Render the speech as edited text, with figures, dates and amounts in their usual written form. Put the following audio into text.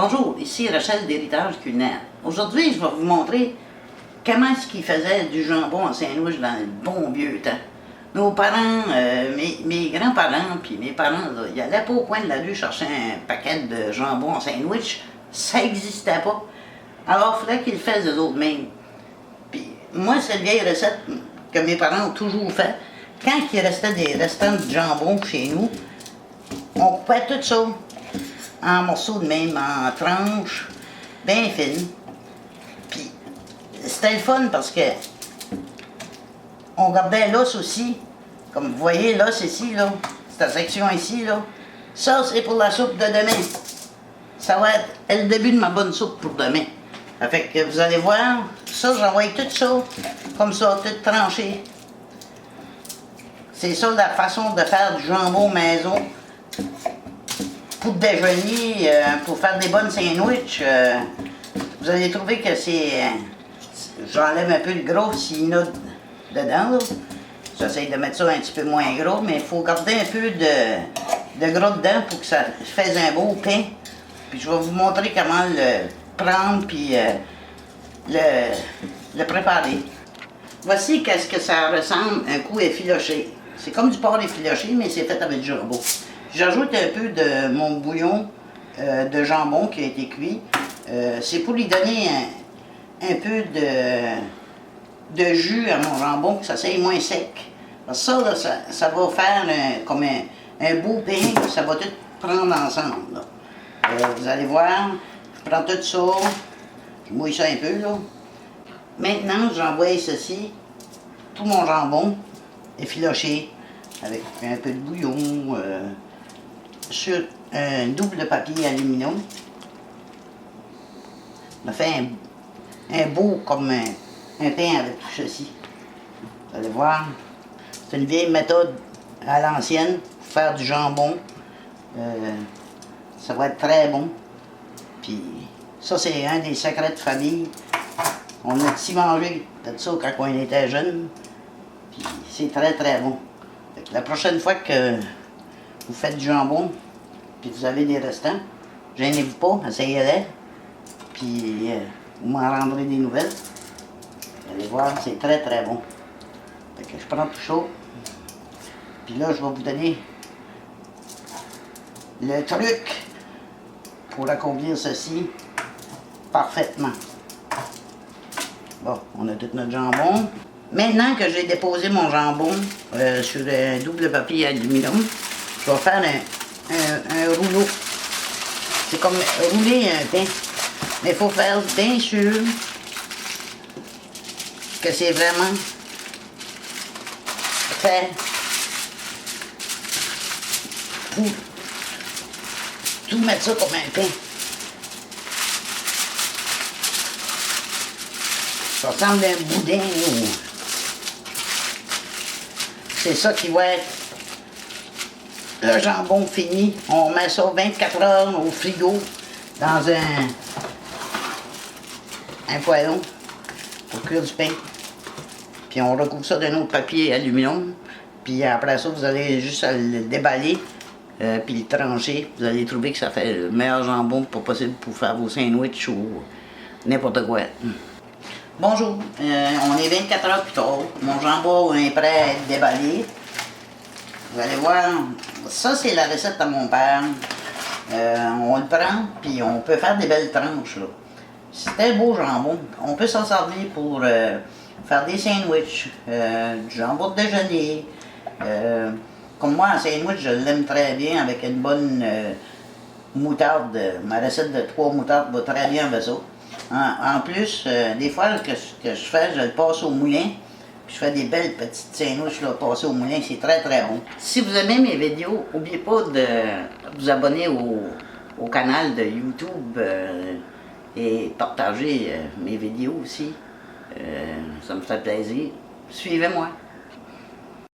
Bonjour, ici Rachel d'Héritage Culinaire. Aujourd'hui, je vais vous montrer comment est-ce qu'ils faisaient du jambon en sandwich dans le bon vieux temps. Nos parents, mes grands-parents, puis mes parents, là, ils allaient pas au coin de la rue chercher un paquet de jambon en sandwich. Ça n'existait pas. Alors, il fallait qu'ils le fassent eux autres mêmes. Puis moi, c'est une vieille recette que mes parents ont toujours fait. Quand il restait des restants de jambon chez nous, on coupait tout ça en morceaux de même, en tranches, bien fines. Puis c'était le fun parce que on gardait l'os aussi. Comme vous voyez, l'os ici, là, cette section ici, là, ça c'est pour la soupe de demain. Ça va être le début de ma bonne soupe pour demain. Fait que vous allez voir, ça, j'envoie tout ça, comme ça, tout tranché. C'est ça la façon de faire du jambon maison. Pour déjeuner, pour faire des bonnes sandwichs, vous allez trouver que c'est... j'enlève un peu le gros s'il y en a dedans. J'essaie de mettre ça un petit peu moins gros, mais il faut garder un peu de gras dedans pour que ça fasse un beau pain. Puis je vais vous montrer comment le prendre puis le préparer. Voici qu'est-ce que ça ressemble un coup effiloché. C'est comme du porc effiloché, mais c'est fait avec du jambon. J'ajoute un peu de mon bouillon de jambon qui a été cuit. C'est pour lui donner un peu de jus à mon jambon, que ça soit moins sec. Ça, là, ça va faire comme un beau pain, ça va tout prendre ensemble. Là. Vous allez voir, je prends tout ça, je mouille ça un peu. Là. Maintenant, j'envoie ceci, tout mon jambon effiloché, avec un peu de bouillon, sur un double papier aluminium. On a fait un beau comme un pain avec tout ceci. Vous allez voir, c'est une vieille méthode à l'ancienne pour faire du jambon. Ça va être très bon. Puis ça, c'est un des secrets de famille. On a si mangé de ça quand on était jeune. Puis c'est très très bon. La prochaine fois que vous faites du jambon, puis vous avez des restants, gênez-vous pas, essayez-les, puis vous m'en rendrez des nouvelles. Vous allez voir, c'est très très bon. Fait que je prends tout chaud, puis là, je vais vous donner le truc pour accomplir ceci parfaitement. Bon, on a tout notre jambon. Maintenant que j'ai déposé mon jambon sur un double papier aluminium, je vais faire un rouleau. C'est comme rouler un pain. Mais il faut faire bien sûr que c'est vraiment fait pour tout mettre ça comme un pain. Ça ressemble à un boudin ou... C'est ça qui va être le jambon fini. On met ça 24 heures au frigo dans un poêlon pour cuire du pain. Puis on recouvre ça d'un autre papier aluminium. Puis après ça, vous allez juste le déballer puis le trancher. Vous allez trouver que ça fait le meilleur jambon possible pour faire vos sandwichs ou n'importe quoi. Bonjour, on est 24 heures plus tard. Mon jambon est prêt à être déballé. Vous allez voir, ça c'est la recette de mon père. On le prend, puis on peut faire des belles tranches. C'est un beau jambon. On peut s'en servir pour faire des sandwichs, du jambon de déjeuner. Comme moi, un sandwich, je l'aime très bien avec une bonne moutarde. Ma recette de 3 moutardes va très bien avec ça. En plus, des fois, que je fais, je le passe au moulin. Puis je fais des belles petites sandwichs là, passées au moulin. C'est très très bon. Si vous aimez mes vidéos, n'oubliez pas de vous abonner au canal de YouTube et partager mes vidéos aussi. Ça me fait plaisir. Suivez-moi.